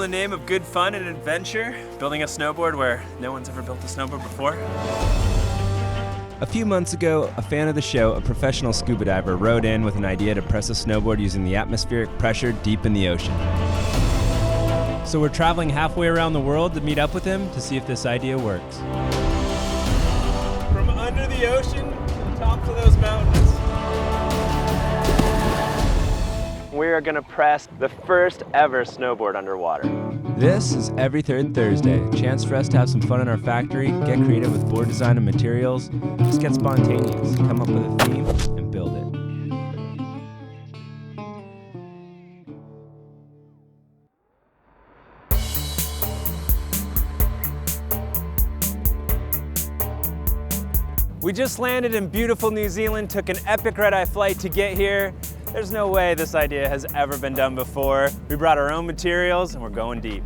in the name of good fun and adventure, building a snowboard where no one's ever built a snowboard before. A few months ago, a fan of the show, a professional scuba diver, wrote in with an idea to press a snowboard using the atmospheric pressure deep in the ocean. So we're traveling halfway around the world to meet up with him to see if this idea works. From under the ocean to the tops of those mountains. We are going to press the first ever snowboard underwater. This is every third Thursday, a chance for us to have some fun in our factory, get creative with board design and materials, just get spontaneous, come up with a theme, and build it. We just landed in beautiful New Zealand, took an epic red-eye flight to get here. There's no way this idea has ever been done before. We brought our own materials and we're going deep.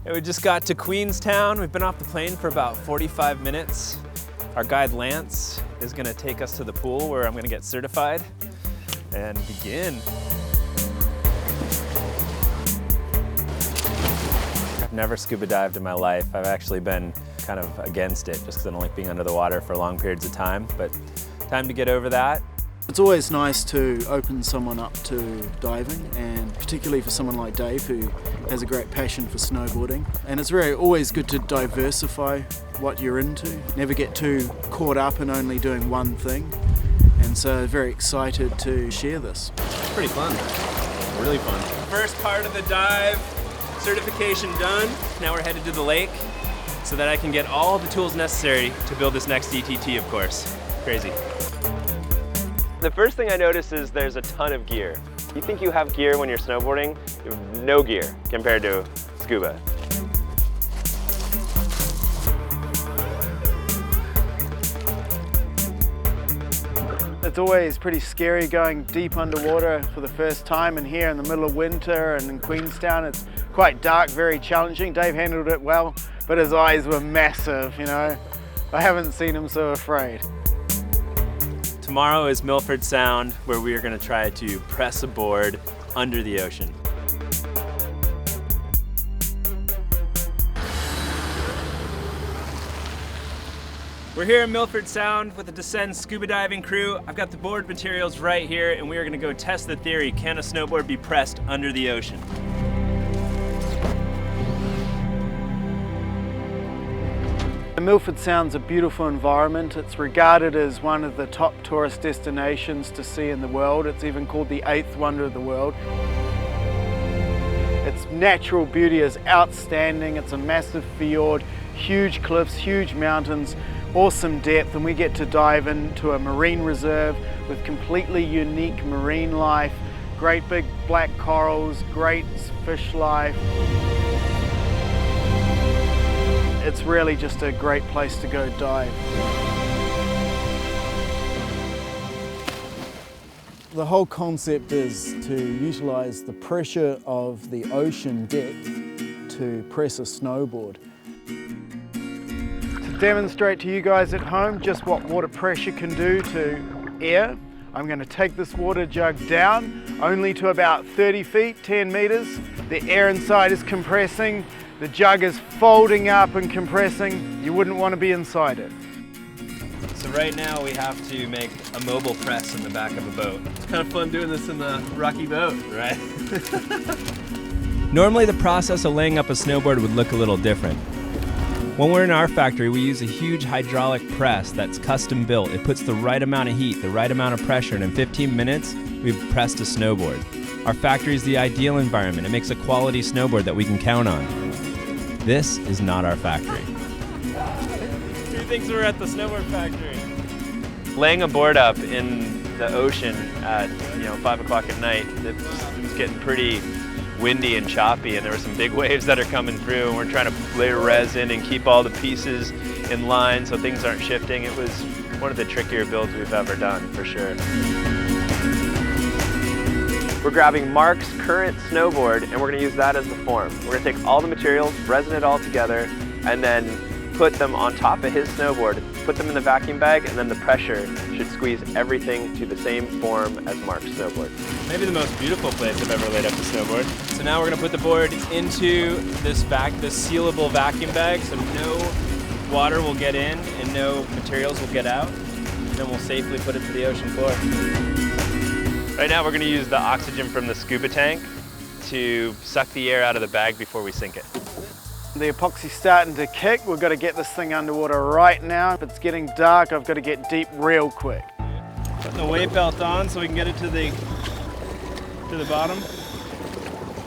We just got to Queenstown. We've been off the plane for about 45 minutes. Our guide Lance is gonna take us to the pool where I'm gonna get certified and begin. I've never scuba dived in my life. I've actually been kind of against it just because I don't like being under the water for long periods of time, but time to get over that. It's always nice to open someone up to diving, and particularly for someone like Dave who has a great passion for snowboarding. And it's always good to diversify what you're into, never get too caught up in only doing one thing. And so very excited to share this. It's pretty fun, really fun. First part of the dive, certification done. Now we're headed to the lake so that I can get all the tools necessary to build this next DTT, of course. Crazy. The first thing I notice is there's a ton of gear. You think you have gear when you're snowboarding? You have no gear compared to scuba. It's always pretty scary going deep underwater for the first time, and here in the middle of winter and in Queenstown it's quite dark, very challenging. Dave handled it well, but his eyes were massive, you know. I haven't seen him so afraid. Tomorrow is Milford Sound, where we are going to try to press a board under the ocean. We're here in Milford Sound with the Descend scuba diving crew. I've got the board materials right here, and we are going to go test the theory, can a snowboard be pressed under the ocean? Milford Sound's a beautiful environment. It's regarded as one of the top tourist destinations to see in the world. It's even called the 8th wonder of the world. Its natural beauty is outstanding. It's a massive fjord, huge cliffs, huge mountains, awesome depth, and we get to dive into a marine reserve with completely unique marine life, great big black corals, great fish life. It's really just a great place to go dive. The whole concept is to utilize the pressure of the ocean depth to press a snowboard. To demonstrate to you guys at home just what water pressure can do to air, I'm going to take this water jug down only to about 30 feet, 10 meters. The air inside is compressing. The jug is folding up and compressing. You wouldn't want to be inside it. So right now we have to make a mobile press in the back of a boat. It's kind of fun doing this in the rocky boat, right? Normally the process of laying up a snowboard would look a little different. When we're in our factory, we use a huge hydraulic press that's custom built. It puts the right amount of heat, the right amount of pressure, and in 15 minutes, we've pressed a snowboard. Our factory is the ideal environment. It makes a quality snowboard that we can count on. This is not our factory. Who thinks we're at the snowboard factory? Laying a board up in the ocean at 5 o'clock at night, it was getting pretty windy and choppy, and there were some big waves that are coming through, and we're trying to lay resin and keep all the pieces in line so things aren't shifting. It was one of the trickier builds we've ever done, for sure. We're grabbing Marc's current snowboard and we're going to use that as the form. We're going to take all the materials, resin it all together, and then put them on top of his snowboard, put them in the vacuum bag, and then the pressure should squeeze everything to the same form as Marc's snowboard. Maybe the most beautiful place I've ever laid up a snowboard. So now we're gonna put the board into this sealable vacuum bag so no water will get in and no materials will get out. And then we'll safely put it to the ocean floor. Right now we're gonna use the oxygen from the scuba tank to suck the air out of the bag before we sink it. The epoxy's starting to kick. We've got to get this thing underwater right now. If it's getting dark, I've got to get deep real quick. Putting the weight belt on so we can get it to the bottom.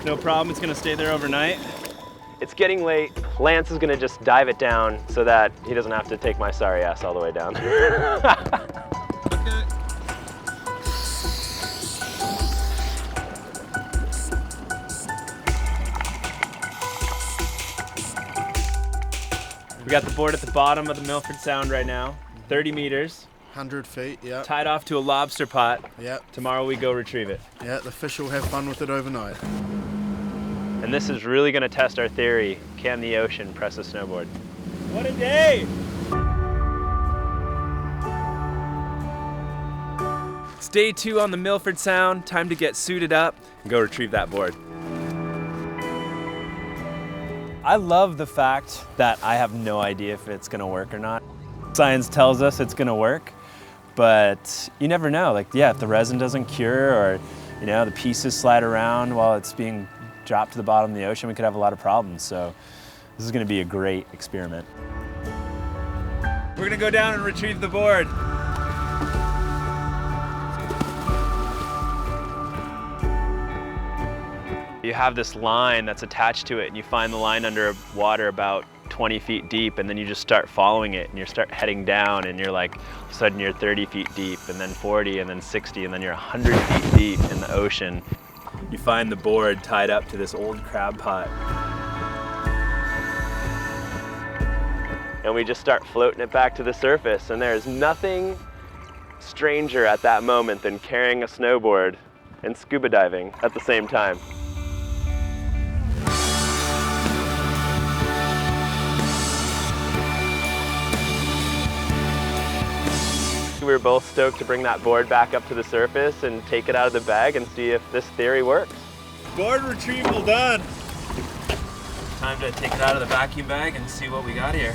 No problem, it's gonna stay there overnight. It's getting late. Lance is gonna just dive it down so that he doesn't have to take my sorry ass all the way down. We got the board at the bottom of the Milford Sound right now, 30 meters. 100 feet, yeah. Tied off to a lobster pot. Yep. Tomorrow we go retrieve it. Yeah, the fish will have fun with it overnight. And this is really gonna test our theory. Can the ocean press a snowboard? What a day! It's day 2 on the Milford Sound. Time to get suited up and go retrieve that board. I love the fact that I have no idea if it's gonna work or not. Science tells us it's gonna work, but you never know. Like, yeah, if the resin doesn't cure or, you know, the pieces slide around while it's being dropped to the bottom of the ocean, we could have a lot of problems. So this is gonna be a great experiment. We're gonna go down and retrieve the board. You have this line that's attached to it, and you find the line under water about 20 feet deep, and then you just start following it, and you start heading down, and you're like, all of a sudden you're 30 feet deep, and then 40, and then 60, and then you're 100 feet deep in the ocean. You find the board tied up to this old crab pot. And we just start floating it back to the surface, and there's nothing stranger at that moment than carrying a snowboard and scuba diving at the same time. We were both stoked to bring that board back up to the surface and take it out of the bag and see if this theory works. Board retrieval done. Time to take it out of the vacuum bag and see what we got here.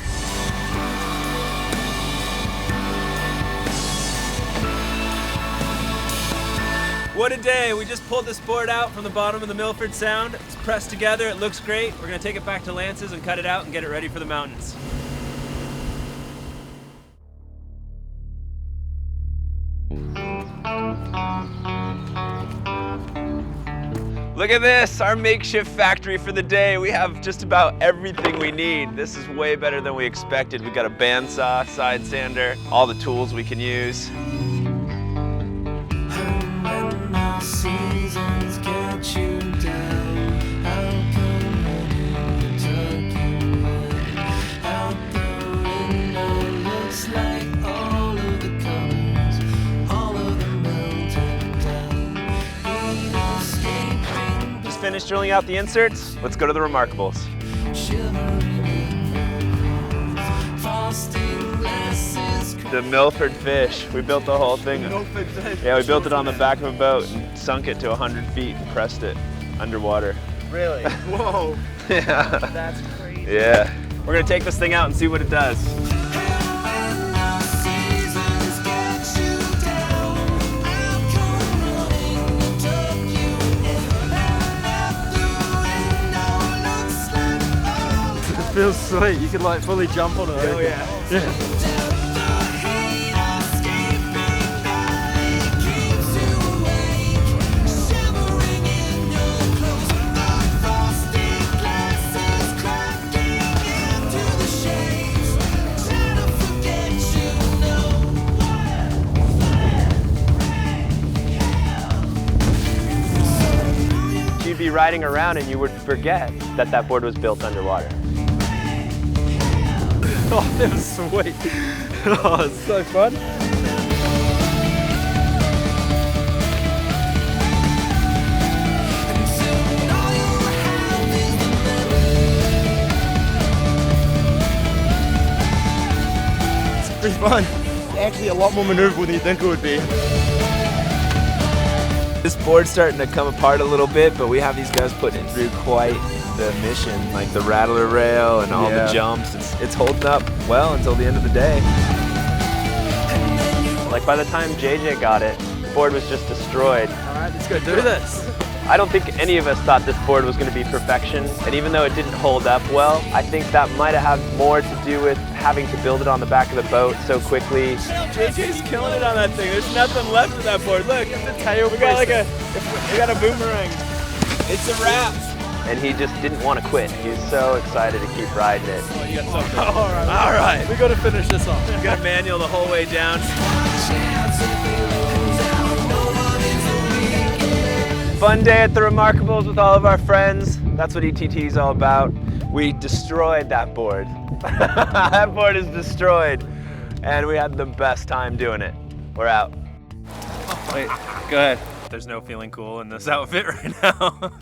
What a day. We just pulled this board out from the bottom of the Milford Sound. It's pressed together, it looks great. We're gonna take it back to Lance's and cut it out and get it ready for the mountains. Look at this, our makeshift factory for the day. We have just about everything we need. This is way better than we expected. We got a bandsaw, side sander, all the tools we can use. Finished drilling out the inserts. Let's go to the remarkables. The Milford fish. We built the whole thing. Yeah, we built it on the back of a boat and sunk it to 100 feet and pressed it underwater. Really? Whoa. Yeah. That's crazy. Yeah. We're gonna take this thing out and see what it does. It feels sweet. You can like fully jump on it. Oh yeah. You'd be riding around and you would forget that that board was built underwater. Oh, that was sweet. Oh, it's so fun. pretty fun. Actually a lot more maneuverable than you think it would be. This board's starting to come apart a little bit, but we have these guys putting it through quite the mission, like the rattler rail and all the jumps. It's holding up well until the end of the day. Like by the time JJ got it, the board was just destroyed. All right, let's go do this. I don't think any of us thought this board was going to be perfection, and even though it didn't hold up well, I think that might have had more to do with having to build it on the back of the boat so quickly. JJ's killing it on that thing. There's nothing left of that board. Look, we got a boomerang. It's a wrap. And he just didn't want to quit. He was so excited to keep riding it. Oh, you got something. All right. We got to finish this off. We got a manual the whole way down. Fun day at the Remarkables with all of our friends. That's what ETT is all about. We destroyed that board. That board is destroyed. And we had the best time doing it. We're out. Wait, go ahead. There's no feeling cool in this outfit right now.